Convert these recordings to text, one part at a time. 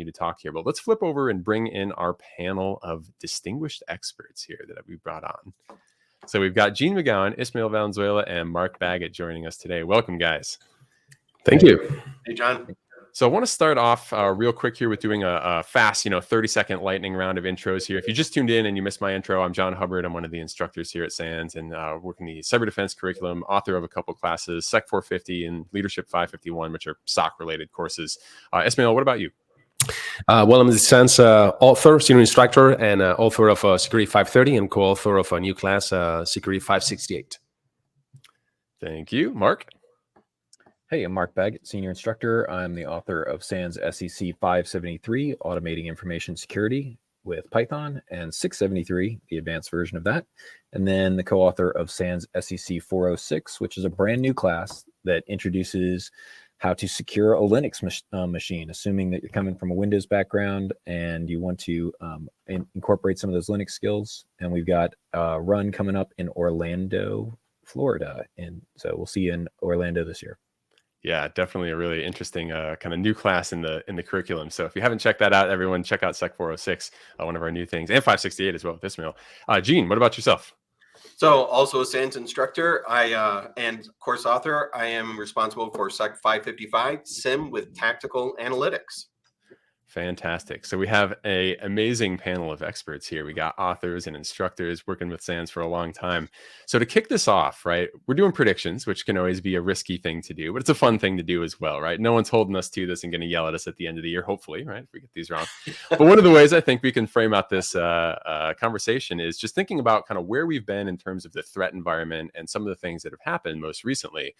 to talk here. But let's flip over and bring in our panel of distinguished experts here that we brought on. So we've got Gene McGowan, Ismail Valenzuela, and Mark Baggett joining us today. Welcome, guys. Thank you. Hey, John. So I want to start off real quick here with doing a fast, 30-second lightning round of intros here. If you just tuned in and you missed my intro, I'm John Hubbard. I'm one of the instructors here at SANS and working the cyber defense curriculum, author of a couple classes, Sec 450 and Leadership 551, which are SOC-related courses. Ismail, what about you? Well, I'm the SANS author, senior instructor, and author of Security 530 and co-author of a new class, Security 568. Thank you. Mark? Hey, I'm Mark Baggett, Senior Instructor. I'm the author of SANS SEC 573, Automating Information Security with Python, and 673, the advanced version of that. And then the co-author of SANS SEC 406, which is a brand new class that introduces how to secure a Linux machine, assuming that you're coming from a Windows background and you want to incorporate some of those Linux skills. And we've got a run coming up in Orlando, Florida. And so we'll see you in Orlando this year. Yeah, definitely a really interesting kind of new class in the curriculum. So if you haven't checked that out, everyone check out Sec 406, one of our new things, and 568 as well with Ismail. Gene, what about yourself? So also a SANS instructor, and course author. I am responsible for Sec 555, SIM with Tactical Analytics. Fantastic. So we have an amazing panel of experts here. We got authors and instructors working with SANS for a long time. So to kick this off, right, we're doing predictions, which can always be a risky thing to do, but it's a fun thing to do as well, right? No one's holding us to this and going to yell at us at the end of the year, hopefully, right, if we get these wrong. But one of the ways I think we can frame out this conversation is just thinking about kind of where we've been in terms of the threat environment and some of the things that have happened most recently.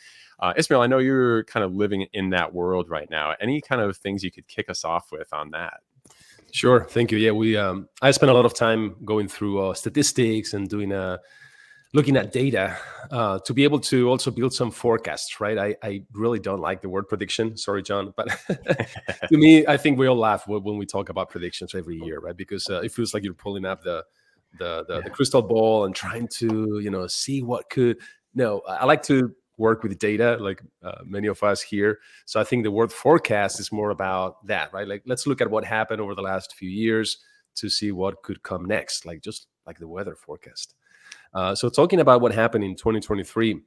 Ismail, I know you're kind of living in that world right now. Any kind of things you could kick us off with on that? Sure. Thank you. Yeah, I spent a lot of time going through statistics and looking at data to be able to also build some forecasts, right? I really don't like the word prediction. Sorry, John. But to me, I think we all laugh when we talk about predictions every year, right? Because it feels like you're pulling up the crystal ball and trying to, see what could. No, I like to work with data like many of us here. So I think the word forecast is more about that, right? Like, let's look at what happened over the last few years to see what could come next, just like the weather forecast. So talking about what happened in 2023,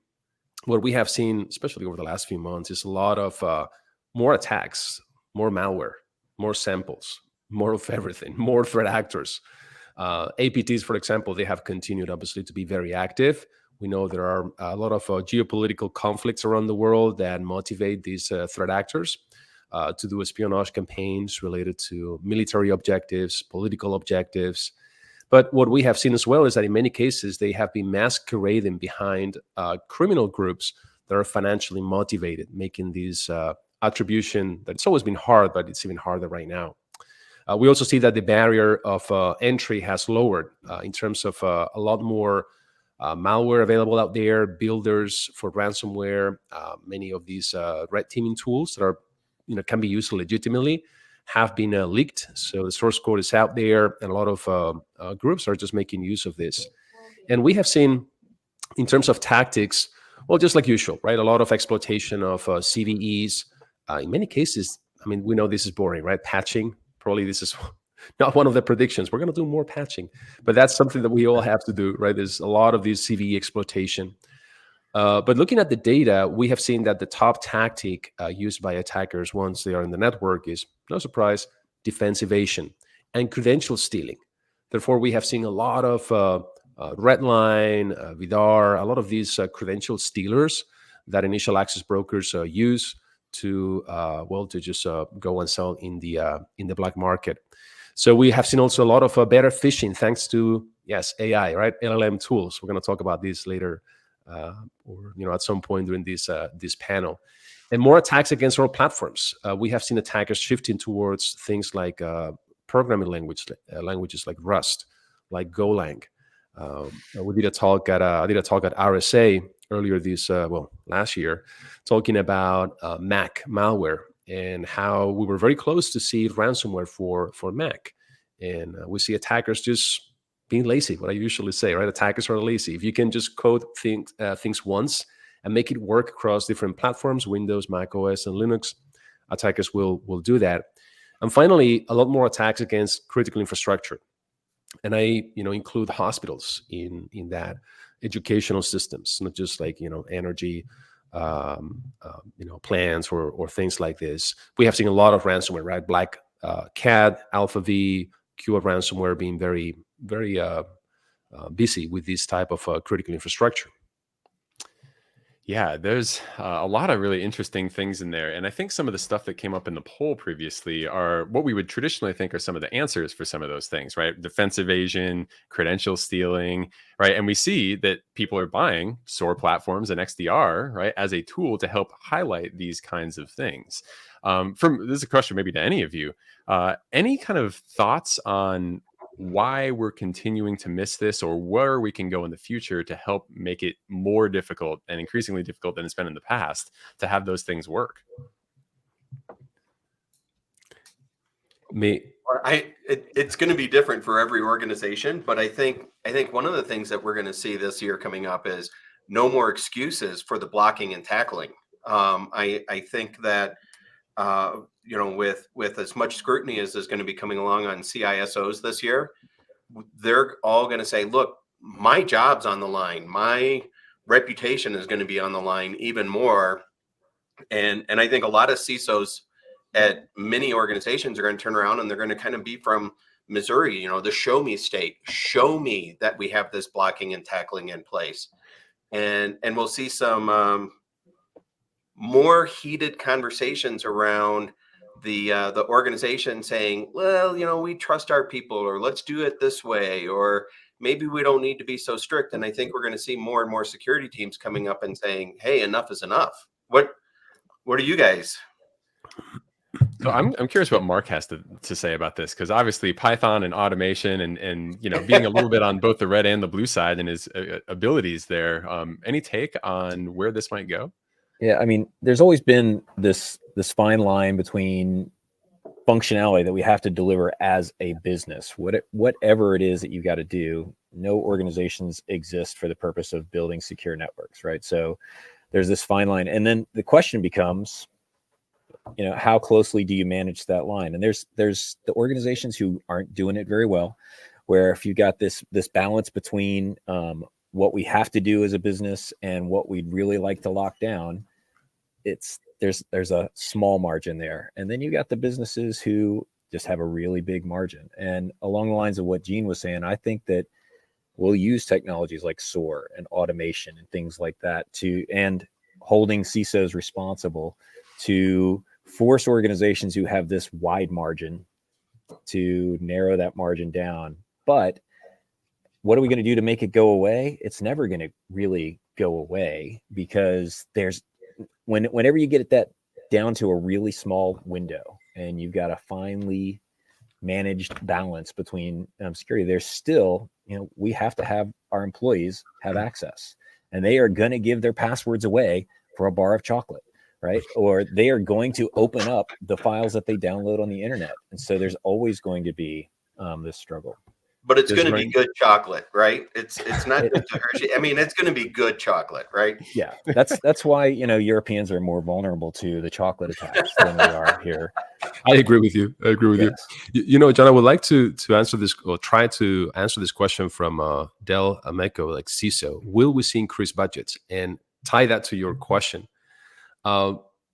what we have seen, especially over the last few months, is a lot of more attacks, more malware, more samples, more of everything, more threat actors. APTs, for example, they have continued obviously to be very active. We know there are a lot of geopolitical conflicts around the world that motivate these threat actors to do espionage campaigns related to military objectives, political objectives. But what we have seen as well is that in many cases, they have been masquerading behind criminal groups that are financially motivated, making these attribution that it's always been hard, but it's even harder right now. We also see that the barrier of entry has lowered in terms of a lot more malware available out there, builders for ransomware, many of these red teaming tools that are, can be used legitimately have been leaked. So the source code is out there, and a lot of groups are just making use of this. And we have seen, in terms of tactics, well, just like usual, right? A lot of exploitation of CVEs. In many cases, we know this is boring, right? Patching, probably this is not one of the predictions. We're going to do more patching, but that's something that we all have to do, right? There's a lot of these CVE exploitation. But looking at the data, we have seen that the top tactic used by attackers once they are in the network is, no surprise, defense evasion and credential stealing. Therefore, we have seen a lot of Redline, Vidar, a lot of these credential stealers that initial access brokers use to just go and sell in the black market. So we have seen also a lot of better phishing thanks to, yes, AI, right? LLM tools. We're going to talk about this later or at some point during this panel. And more attacks against our platforms. We have seen attackers shifting towards things like programming languages like Rust, like Golang. We did a talk at RSA earlier last year, talking about Mac malware and how we were very close to see ransomware for Mac. And we see attackers just being lazy, what I usually say, right? Attackers are lazy. If you can just code things once and make it work across different platforms, Windows, Mac OS, and Linux, attackers will do that. And finally, a lot more attacks against critical infrastructure. And I, include hospitals in that, educational systems, not just like, energy, plans or things like this. We have seen a lot of ransomware, right? Black Cat, Alpha V, Q ransomware being very, very busy with this type of critical infrastructure. Yeah, there's a lot of really interesting things in there. And I think some of the stuff that came up in the poll previously are what we would traditionally think are some of the answers for some of those things, right? Defense evasion, credential stealing, right? And we see that people are buying SOAR platforms and XDR, right, as a tool to help highlight these kinds of things. This is a question maybe to any of you. Any kind of thoughts on why we're continuing to miss this, or where we can go in the future to help make it more difficult and increasingly difficult than it's been in the past to have those things work? It's going to be different for every organization, but I think one of the things that we're going to see this year coming up is no more excuses for the blocking and tackling. I think that with as much scrutiny as is going to be coming along on CISOs this year, they're all going to say, look, my job's on the line. My reputation is going to be on the line even more. And I think a lot of CISOs at many organizations are going to turn around and they're going to kind of be from Missouri, the show me state. Show me that we have this blocking and tackling in place. And we'll see some more heated conversations around the organization saying, well, we trust our people, or let's do it this way, or maybe we don't need to be so strict. And I think we're going to see more and more security teams coming up and saying, hey, enough is enough. What are you guys? So I'm curious what Mark has to say about this, because obviously Python and automation and being a little bit on both the red and the blue side and his abilities there. Any take on where this might go? Yeah, I mean, there's always been this fine line between functionality that we have to deliver as a business. Whatever it is that you got to do, no organizations exist for the purpose of building secure networks, right? So there's this fine line, and then the question becomes, how closely do you manage that line? And there's the organizations who aren't doing it very well, where if you got this balance between what we have to do as a business and what we'd really like to lock down, there's a small margin there. And then you got the businesses who just have a really big margin. And along the lines of what Gene was saying, I think that we'll use technologies like SOAR and automation and things like that and holding CISOs responsible to force organizations who have this wide margin to narrow that margin down. But what are we going to do to make it go away? It's never going to really go away, because whenever you get that down to a really small window and you've got a finely managed balance between security, there's still, we have to have our employees have access, and they are going to give their passwords away for a bar of chocolate, right? Or they are going to open up the files that they download on the internet. And so there's always going to be this struggle. But it's going to be good chocolate, right? It's not good to Hershey. I mean, it's going to be good chocolate, right? Yeah, that's why Europeans are more vulnerable to the chocolate attacks than we are here. I agree with you. You. John, I would like to answer this, or try to answer this question from Del Ameco, like CISO. Will we see increased budgets? And tie that to your question.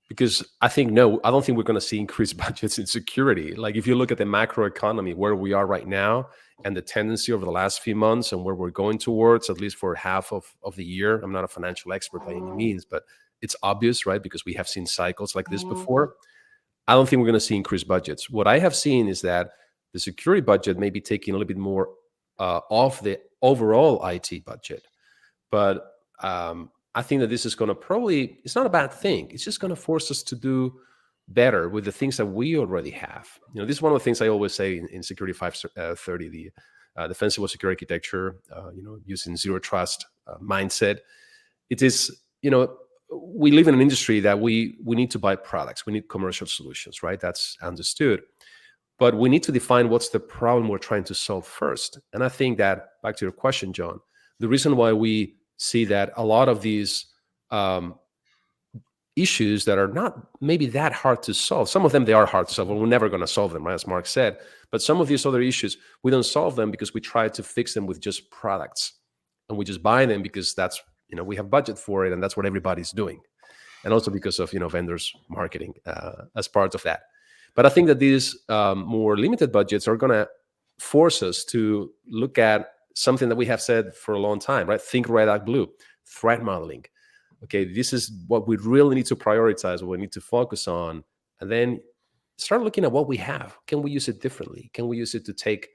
Because I don't think we're going to see increased budgets in security. Like if you look at the macro economy, where we are right now, and the tendency over the last few months and where we're going towards, at least for half of the year. I'm not a financial expert by any means, but it's obvious, right? Because we have seen cycles like this before. I don't think we're going to see increased budgets. What I have seen is that the security budget may be taking a little bit more off the overall IT budget. But I think that this is going to it's not a bad thing. It's just going to force us to do better with the things that we already have. This is one of the things I always say in Security 530, the defensible security architecture, using zero trust mindset. It is, we live in an industry that we need to buy products. We need commercial solutions, right? That's understood. But we need to define what's the problem we're trying to solve first. And I think that, back to your question, John, the reason why we see that a lot of these issues that are not maybe that hard to solve. Some of them, they are hard to solve, and we're never going to solve them, right, as Mark said. But some of these other issues, we don't solve them because we try to fix them with just products, and we just buy them because that's, we have budget for it, and that's what everybody's doing, and also because of vendors marketing as part of that. But I think that these more limited budgets are going to force us to look at something that we have said for a long time, right? Think red, act blue, threat modeling. Okay, this is what we really need to prioritize, what we need to focus on, and then start looking at what we have. Can we use it differently? Can we use it to take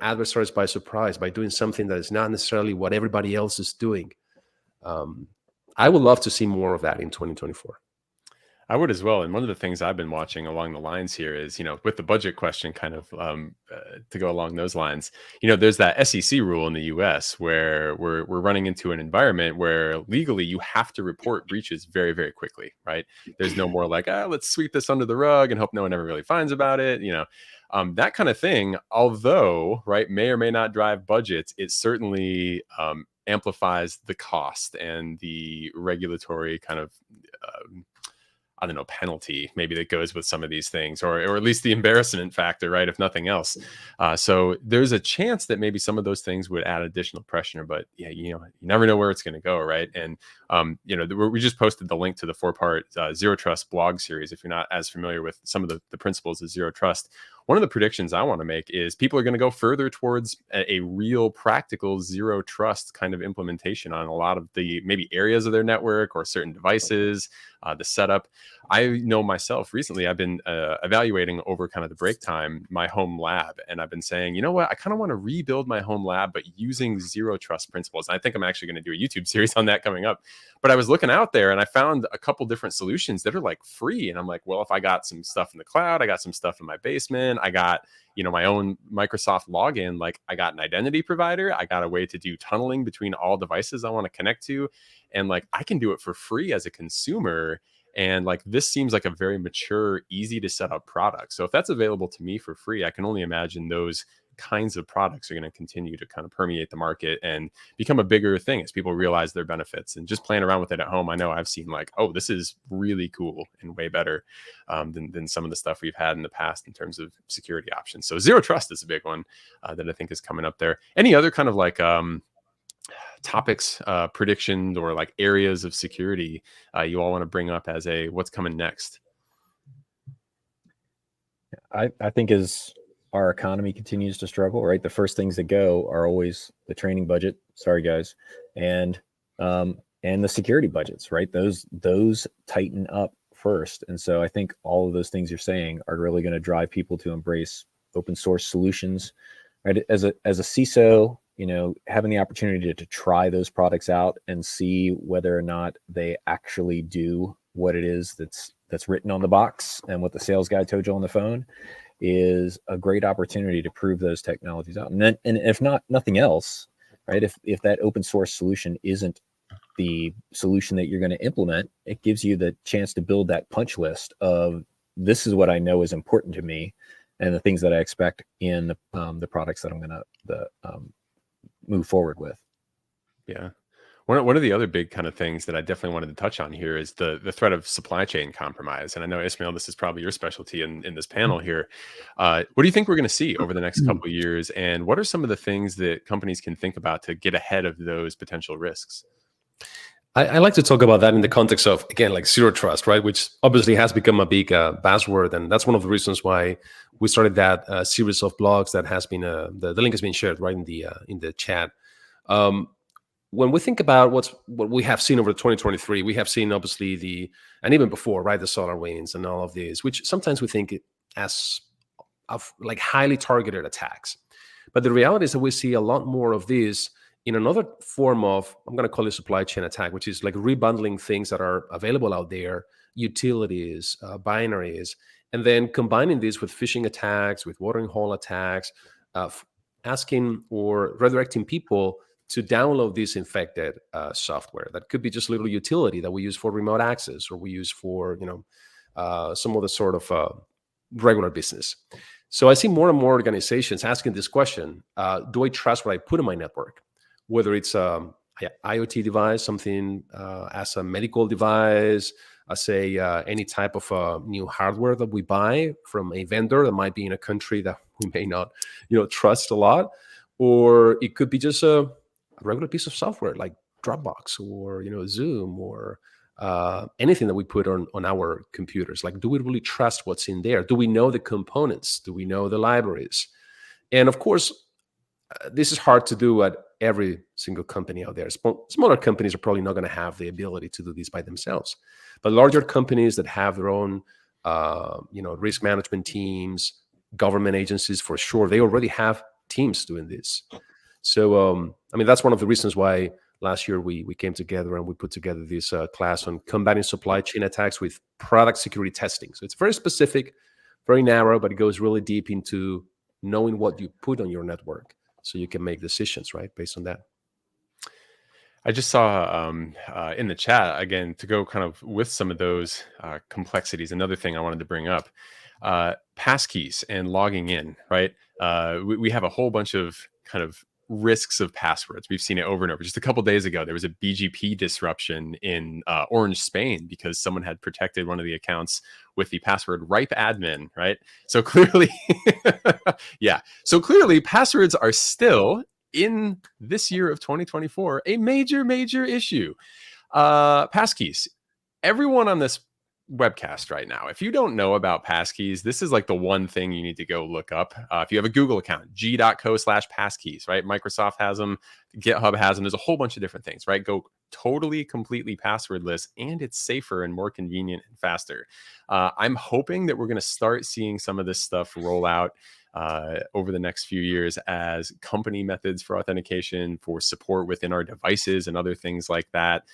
adversaries by surprise by doing something that is not necessarily what everybody else is doing? I would love to see more of that in 2024. I would as well. And one of the things I've been watching along the lines here is, with the budget question kind of to go along those lines, there's that SEC rule in the US where we're running into an environment where legally you have to report breaches very, very quickly, right? There's no more like, let's sweep this under the rug and hope no one ever really finds about it. That kind of thing, although, right, may or may not drive budgets, it certainly amplifies the cost and the regulatory kind of penalty maybe that goes with some of these things, or at least the embarrassment factor, right? If nothing else. So there's a chance that maybe some of those things would add additional pressure, but yeah, you never know where it's going to go, right? And, we just posted the link to the 4-part Zero Trust blog series. If you're not as familiar with some of the principles of Zero Trust, one of the predictions I want to make is people are going to go further towards a real practical zero trust kind of implementation on a lot of the maybe areas of their network or certain devices, the setup. I know myself recently, I've been evaluating over kind of the break time, my home lab. And I've been saying, you know what, I kind of want to rebuild my home lab, but using zero trust principles. And I think I'm actually going to do a YouTube series on that coming up. But I was looking out there and I found a couple different solutions that are like free. And I'm like, well, if I got some stuff in the cloud, I got some stuff in my basement, I got, my own Microsoft login, like I got an identity provider, I got a way to do tunneling between all devices I want to connect to. And like, I can do it for free as a consumer. And like, this seems like a very mature, easy to set up product. So if that's available to me for free, I can only imagine those kinds of products are going to continue to kind of permeate the market and become a bigger thing as people realize their benefits. And just playing around with it at home, I know I've seen like, oh, this is really cool and way better than some of the stuff we've had in the past in terms of security options. So zero trust is a big one that I think is coming up there. Any other kind of like topics, predictions, or like areas of security you all want to bring up as a what's coming next? I think as our economy continues to struggle, right, the first things that go are always the training budget. Sorry, guys, and the security budgets, right? Those tighten up first, and so I think all of those things you're saying are really going to drive people to embrace open source solutions, right? As a CISO, having the opportunity to try those products out and see whether or not they actually do what it is that's written on the box and what the sales guy told you on the phone is a great opportunity to prove those technologies out. And if nothing else, right, if that open source solution isn't the solution that you're going to implement, it gives you the chance to build that punch list of this is what I know is important to me and the things that I expect in the products that I'm going to move forward with. Yeah. One of the other big kind of things that I definitely wanted to touch on here is the threat of supply chain compromise. And I know, Ismail, this is probably your specialty in this panel here. What do you think we're going to see over the next couple of years? And what are some of the things that companies can think about to get ahead of those potential risks? I like to talk about that in the context of, again, like zero trust, right? Which obviously has become a big buzzword. And that's one of the reasons why we started that series of blogs that has been, the link has been shared right in the chat. When we think about what we have seen over 2023, we have seen obviously and even before, right, the SolarWinds and all of these, which sometimes we think as of like highly targeted attacks. But the reality is that we see a lot more of these in another form of, I'm going to call it supply chain attack, which is like rebundling things that are available out there, utilities, binaries, and then combining these with phishing attacks, with watering hole attacks, asking or redirecting people to download this infected software. That could be just a little utility that we use for remote access, or we use for some other sort of regular business. So I see more and more organizations asking this question: do I trust what I put in my network? Whether it's an IoT device, something as a medical device, say any type of new hardware that we buy from a vendor that might be in a country that we may not, trust a lot, or it could be just a regular piece of software like Dropbox or Zoom or anything that we put on our computers. Like, do we really trust what's in there? Do we know the components? Do we know the libraries? And of course, this is hard to do at every single company out there. Smaller companies are probably not going to have the ability to do this by themselves, but larger companies that have their own, risk management teams, government agencies, for sure, they already have teams doing this. So, that's one of the reasons why last year we came together and we put together this class on combating supply chain attacks with product security testing. So it's very specific, very narrow, but it goes really deep into knowing what you put on your network, so you can make decisions, right, based on that. I just saw in the chat, again, to go kind of with some of those complexities, another thing I wanted to bring up, passkeys and logging in, right? We have a whole bunch of kind of risks of passwords. We've seen it over and over. Just a couple of days ago, there was a BGP disruption in Orange, Spain, because someone had protected one of the accounts with the password ripe admin, right? So clearly, So clearly passwords are still, in this year of 2024, a major, major issue. Passkeys. Everyone on this webcast right now, if you don't know about passkeys, this is like the one thing you need to go look up. If you have a Google account, g.co/passkeys, right? Microsoft has them, GitHub has them. There's a whole bunch of different things, right? Go totally, completely passwordless, and it's safer and more convenient and faster. I'm hoping that we're going to start seeing some of this stuff roll out over the next few years as company methods for authentication, for support within our devices and other things like that,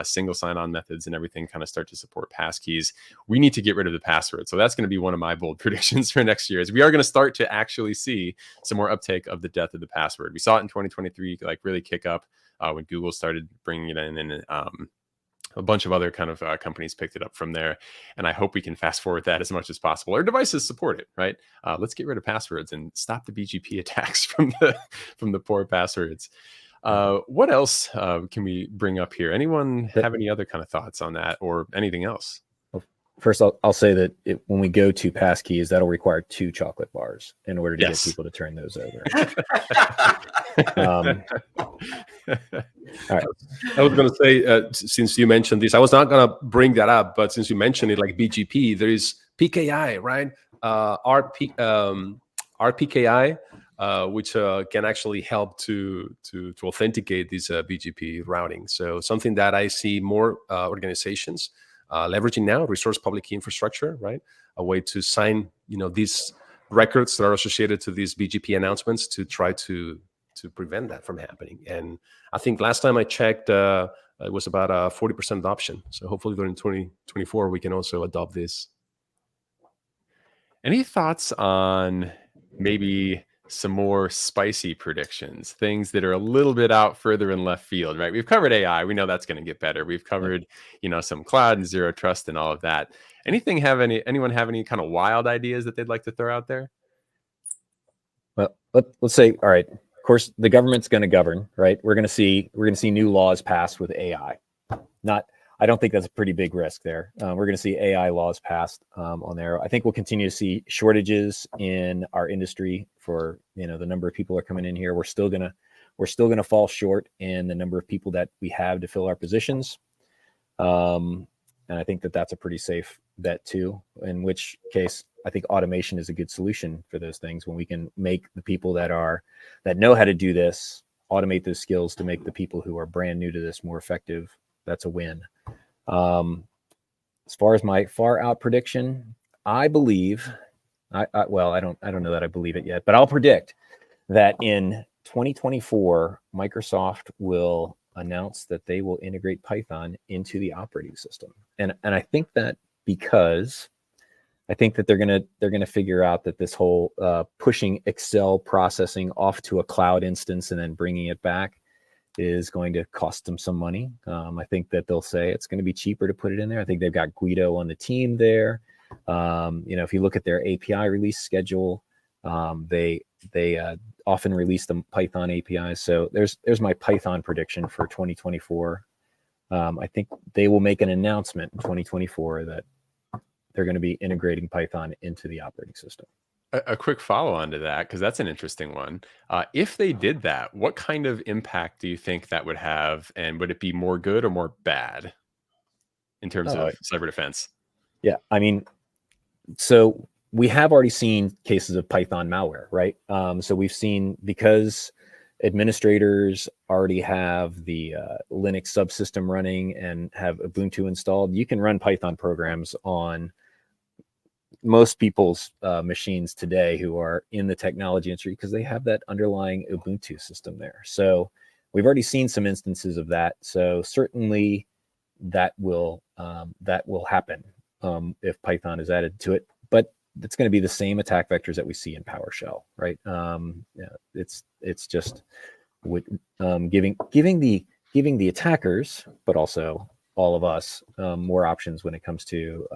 single sign-on methods and everything kind of start to support passkeys. We need to get rid of the password. So that's going to be one of my bold predictions for next year, is we are going to start to actually see some more uptake of the death of the password. We saw it in 2023, like really kick up when Google started bringing it in, and a bunch of other kind of companies picked it up from there. And I hope we can fast forward that as much as possible. Our devices support it, right? Let's get rid of passwords and stop the BGP attacks from the poor passwords. What else can we bring up here? Anyone have any other kind of thoughts on that or anything else? First, I'll say that when we go to passkeys, that'll require 2 chocolate bars in order to get people to turn those over. All right. I was going to say, since you mentioned this, I was not going to bring that up, but since you mentioned it, like BGP, there is PKI, right? RPKI, which can actually help to authenticate this BGP routing. So something that I see more organizations leveraging now, resource public key infrastructure, right? A way to sign, these records that are associated to these BGP announcements to try to prevent that from happening. And I think last time I checked, it was about a 40% adoption. So hopefully during 2024, we can also adopt this. Any thoughts on maybe some more spicy predictions, things that are a little bit out further in left field, right? We've covered AI. We know that's going to get better. We've covered, some cloud and zero trust and all of that. Anyone have any kind of wild ideas that they'd like to throw out there? Well, let's say, all right, of course, the government's going to govern, right? We're going to see new laws passed with AI. I don't think that's a pretty big risk there. We're going to see AI laws passed on there. I think we'll continue to see shortages in our industry for the number of people that are coming in here. We're still gonna fall short in the number of people that we have to fill our positions, and I think that's a pretty safe bet too. In which case, I think automation is a good solution for those things. When we can make the people that know how to do this, automate those skills to make the people who are brand new to this more effective, that's a win. As far as my far out prediction, I believe, I don't know that I believe it yet, but I'll predict that in 2024, Microsoft will announce that they will integrate Python into the operating system. And I think that because I think that they're gonna figure out that this whole pushing Excel processing off to a cloud instance and then bringing it back is going to cost them some money. I think that they'll say it's going to be cheaper to put it in there. I think they've got Guido on the team there. If you look at their API release schedule, they often release the Python APIs. So there's my Python prediction for 2024. I think they will make an announcement in 2024 that they're going to be integrating Python into the operating system. A quick follow on to that, because that's an interesting one. If they did that, what kind of impact do you think that would have? And would it be more good or more bad in terms of cyber defense? Yeah, I mean, so we have already seen cases of Python malware, right? So we've seen, because administrators already have the Linux subsystem running and have Ubuntu installed, you can run Python programs on most people's machines today who are in the technology industry, because they have that underlying Ubuntu system there. So we've already seen some instances of that. So certainly that will happen if Python is added to it. But it's going to be the same attack vectors that we see in PowerShell, right? It's just giving the attackers, but also all of us, more options when it comes to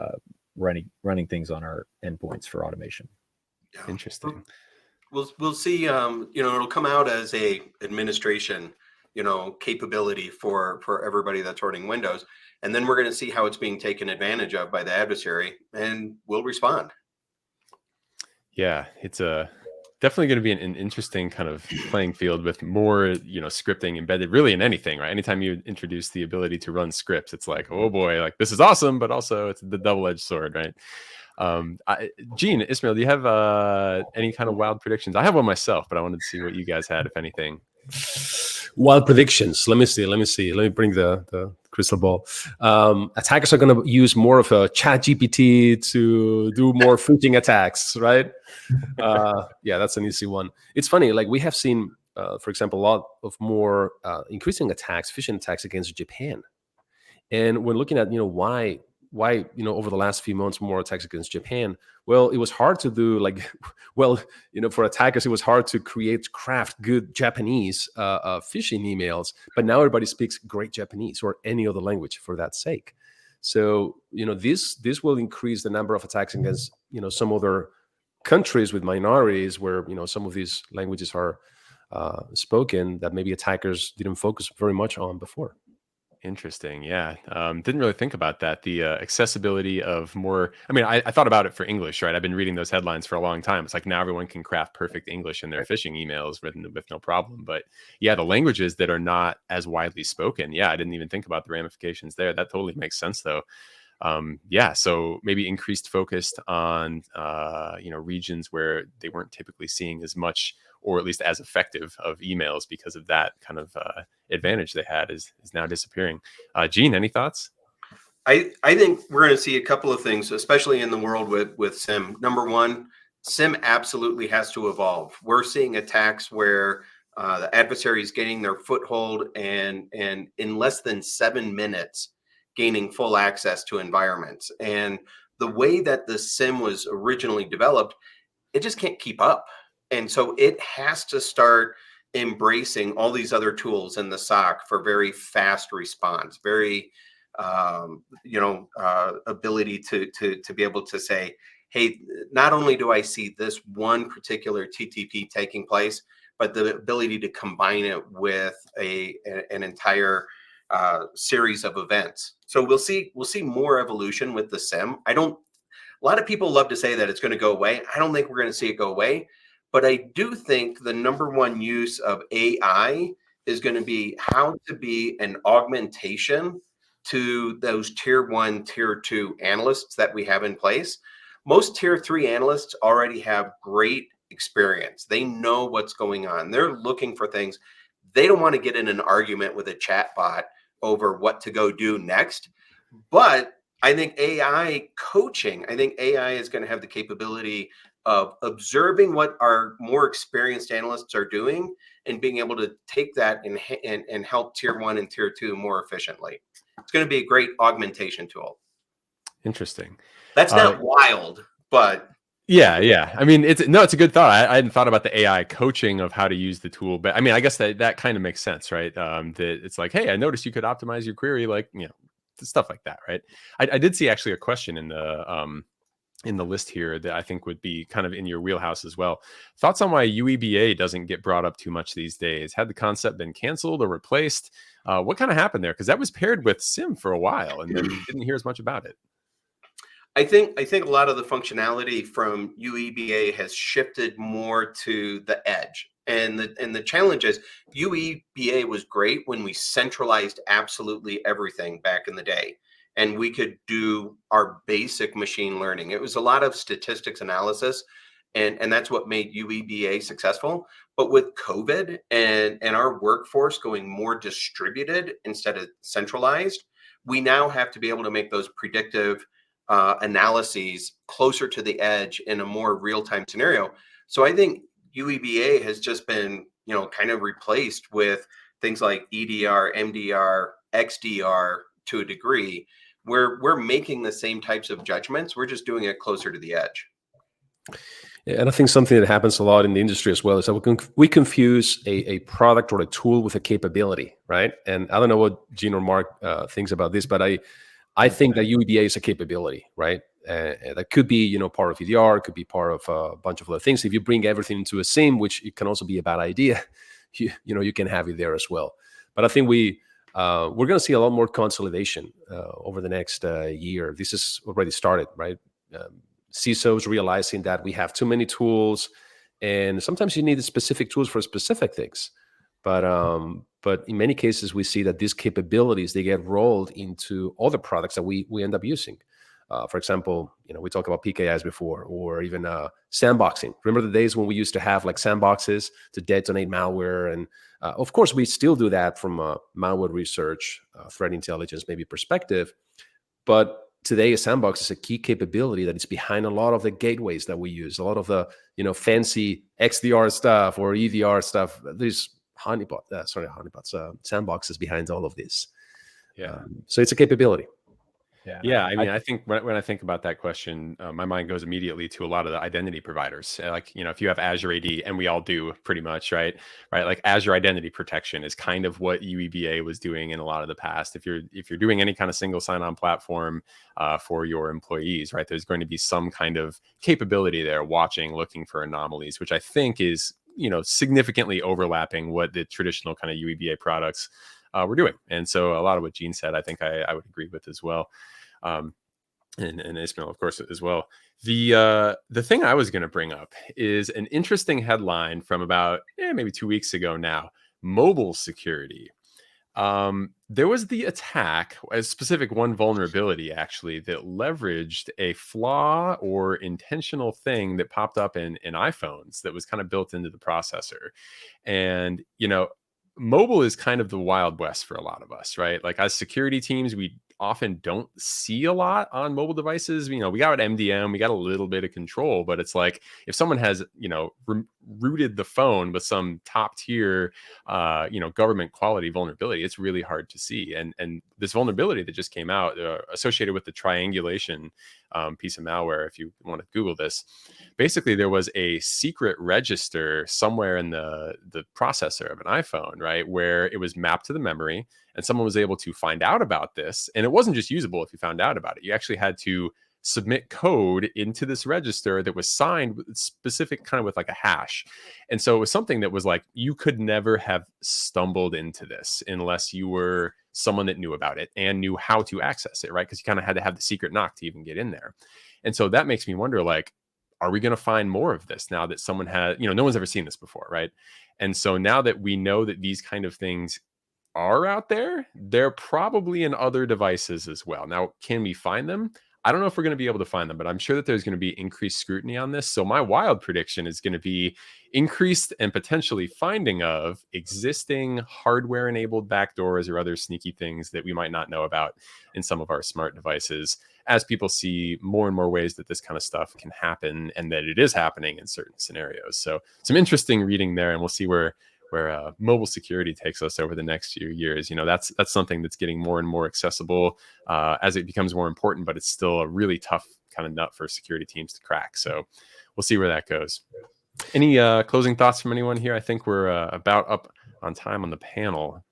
running things on our endpoints for automation. Yeah. Interesting. We'll see. It'll come out as a administration, capability for everybody that's running Windows, and then we're going to see how it's being taken advantage of by the adversary, and we'll respond. Yeah, it's definitely going to be an interesting kind of playing field with more, scripting embedded really in anything, right? Anytime you introduce the ability to run scripts, it's like, oh boy, like this is awesome, but also it's the double-edged sword, right? Gene, Ismail, do you have any kind of wild predictions? I have one myself, but I wanted to see what you guys had, if anything. Wild predictions. Let me see. Let me bring the crystal ball. Attackers are going to use more of a chat GPT to do more phishing attacks, right? Yeah, that's an easy one. It's funny. Like we have seen, for example, a lot of more increasing attacks, phishing attacks against Japan. And when looking at, why, over the last few months, more attacks against Japan, well, it was hard to do for attackers, it was hard to craft good Japanese phishing emails, but now everybody speaks great Japanese or any other language for that sake. So, this will increase the number of attacks against, some other countries with minorities where, some of these languages are spoken that maybe attackers didn't focus very much on before. Interesting. Yeah. Didn't really think about that. The accessibility of more, I thought about it for English, right? I've been reading those headlines for a long time. It's like now everyone can craft perfect English in their phishing emails with no problem. But yeah, the languages that are not as widely spoken. Yeah. I didn't even think about the ramifications there. That totally makes sense though. Yeah. So maybe increased focus on, regions where they weren't typically seeing as much, or at least as effective of emails, because of that kind of advantage they had is now disappearing. Gene, any thoughts? I think we're going to see a couple of things, especially in the world with SIM. Number one, SIM absolutely has to evolve. We're seeing attacks where the adversary is getting their foothold and in less than 7 minutes gaining full access to environments. And the way that the SIM was originally developed, it just can't keep up. And so it has to start embracing all these other tools in the SOC for very fast response, very, ability to be able to say, hey, not only do I see this one particular TTP taking place, but the ability to combine it with an entire series of events. So we'll see more evolution with the SIM. A lot of people love to say that it's going to go away. I don't think we're going to see it go away. But I do think the number one use of AI is going to be how to be an augmentation to those tier 1, tier 2 analysts that we have in place. Most tier 3 analysts already have great experience. They know what's going on. They're looking for things. They don't want to get in an argument with a chat bot over what to go do next. But I think AI is going to have the capability of observing what our more experienced analysts are doing and being able to take that and help tier 1 and tier 2 more efficiently. It's going to be a great augmentation tool. Interesting. That's not wild, but yeah. It's a good thought. I hadn't thought about the AI coaching of how to use the tool, but I guess that kind of makes sense, right? That it's like, hey, I noticed you could optimize your query, like, stuff like that, right? I did see actually a question in the in the list here that I think would be kind of in your wheelhouse as well. Thoughts on why UEBA doesn't get brought up too much these days? Had the concept been canceled or replaced? What kind of happened there? Because that was paired with SIM for a while, and then didn't hear as much about it. I think a lot of the functionality from UEBA has shifted more to the edge. And the challenge is UEBA was great when we centralized absolutely everything back in the day. And we could do our basic machine learning. It was a lot of statistics analysis. And that's what made UEBA successful. But with COVID and our workforce going more distributed instead of centralized, we now have to be able to make those predictive analyses closer to the edge in a more real-time scenario. So I think UEBA has just been, kind of replaced with things like EDR, MDR, XDR to a degree, where we're making the same types of judgments. We're just doing it closer to the edge. Yeah, and I think something that happens a lot in the industry as well is that we confuse a product or a tool with a capability, right? And I don't know what Gene or Mark thinks about this, but I think that UEBA is a capability, right? That could be, part of EDR, could be part of a bunch of other things. If you bring everything into a SIM, which it can also be a bad idea, you can have it there as well. But I think we're going to see a lot more consolidation over the next year. This has already started, right? CISOs realizing that we have too many tools, and sometimes you need specific tools for specific things. But in many cases, we see that these capabilities, they get rolled into other products that we end up using. For example, we talked about PKIs before, or even sandboxing. Remember the days when we used to have like sandboxes to detonate malware? And of course, we still do that from a malware research, threat intelligence, maybe perspective. But today, a sandbox is a key capability that is behind a lot of the gateways that we use, a lot of the fancy XDR stuff or EDR stuff. There's sandboxes behind all of this. Yeah. So it's a capability. Yeah. I mean, I think when I think about that question, my mind goes immediately to a lot of the identity providers. Like, if you have Azure AD, and we all do pretty much, right? Like Azure identity protection is kind of what UEBA was doing in a lot of the past. If you're doing any kind of single sign-on platform for your employees, right, there's going to be some kind of capability there, looking for anomalies, which I think is significantly overlapping what the traditional kind of UEBA products were doing. And so a lot of what Gene said, I think I would agree with as well. And Ismail, of course, as well. The thing I was going to bring up is an interesting headline from about maybe 2 weeks ago now: mobile security. There was the attack, a specific one vulnerability actually, that leveraged a flaw or intentional thing that popped up in iPhones that was kind of built into the processor. And mobile is kind of the Wild West for a lot of us, right? Like as security teams, we often don't see a lot on mobile devices. We got MDM, we got a little bit of control, but it's like if someone has, rooted the phone with some top tier, government quality vulnerability, it's really hard to see. And this vulnerability that just came out associated with the triangulation piece of malware, if you want to Google this, basically there was a secret register somewhere in the processor of an iPhone, right, where it was mapped to the memory, and someone was able to find out about this. And it wasn't just usable if you found out about it. You actually had to submit code into this register that was signed with specific kind of with like a hash. And so it was something that was like, you could never have stumbled into this unless you were someone that knew about it and knew how to access it, right? Because you kind of had to have the secret knock to even get in there. And so that makes me wonder, like, are we going to find more of this now that someone has, no one's ever seen this before, right? And so now that we know that these kind of things are out there, they're probably in other devices as well. Now, can we find them? I don't know if we're going to be able to find them, but I'm sure that there's going to be increased scrutiny on this. So my wild prediction is going to be increased and potentially finding of existing hardware-enabled backdoors or other sneaky things that we might not know about in some of our smart devices, as people see more and more ways that this kind of stuff can happen and that it is happening in certain scenarios. So some interesting reading there, and we'll see where mobile security takes us over the next few years. That's something that's getting more and more accessible as it becomes more important, but it's still a really tough kind of nut for security teams to crack. So we'll see where that goes. Any closing thoughts from anyone here? I think we're about up on time on the panel.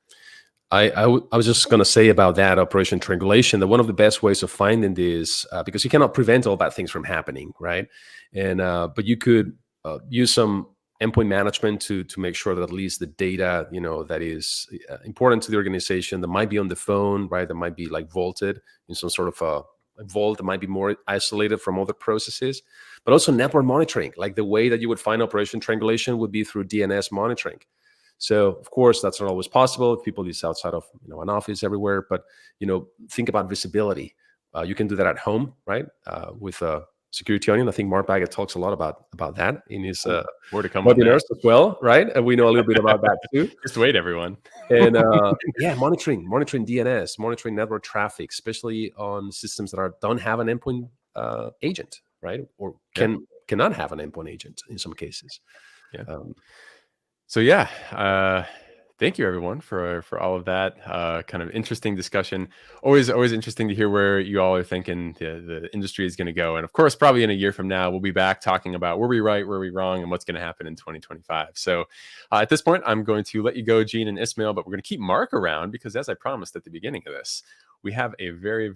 I was just going to say about that operation triangulation that one of the best ways of finding this, because you cannot prevent all bad things from happening, right? And but you could use some endpoint management to make sure that at least the data, that is important to the organization, that might be on the phone, right? That might be like vaulted in some sort of a vault that might be more isolated from other processes, but also network monitoring. Like the way that you would find operation triangulation would be through DNS monitoring. So of course that's not always possible if people use outside of an office everywhere, but think about visibility. You can do that at home, right? With Security Onion. I think Mark Baggett talks a lot about that in his more to come on webinars as well, right? And we know a little bit about that too. Just wait, everyone. And monitoring DNS, monitoring network traffic, especially on systems that don't have an endpoint agent, right? Or cannot have an endpoint agent in some cases. Yeah. Thank you everyone for all of that kind of interesting discussion. Always interesting to hear where you all are thinking the industry is going to go. And of course, probably in a year from now, we'll be back talking about were we right, were we wrong, and what's going to happen in 2025. So at this point, I'm going to let you go, Gene and Ismail, but we're going to keep Mark around because as I promised at the beginning of this, we have a very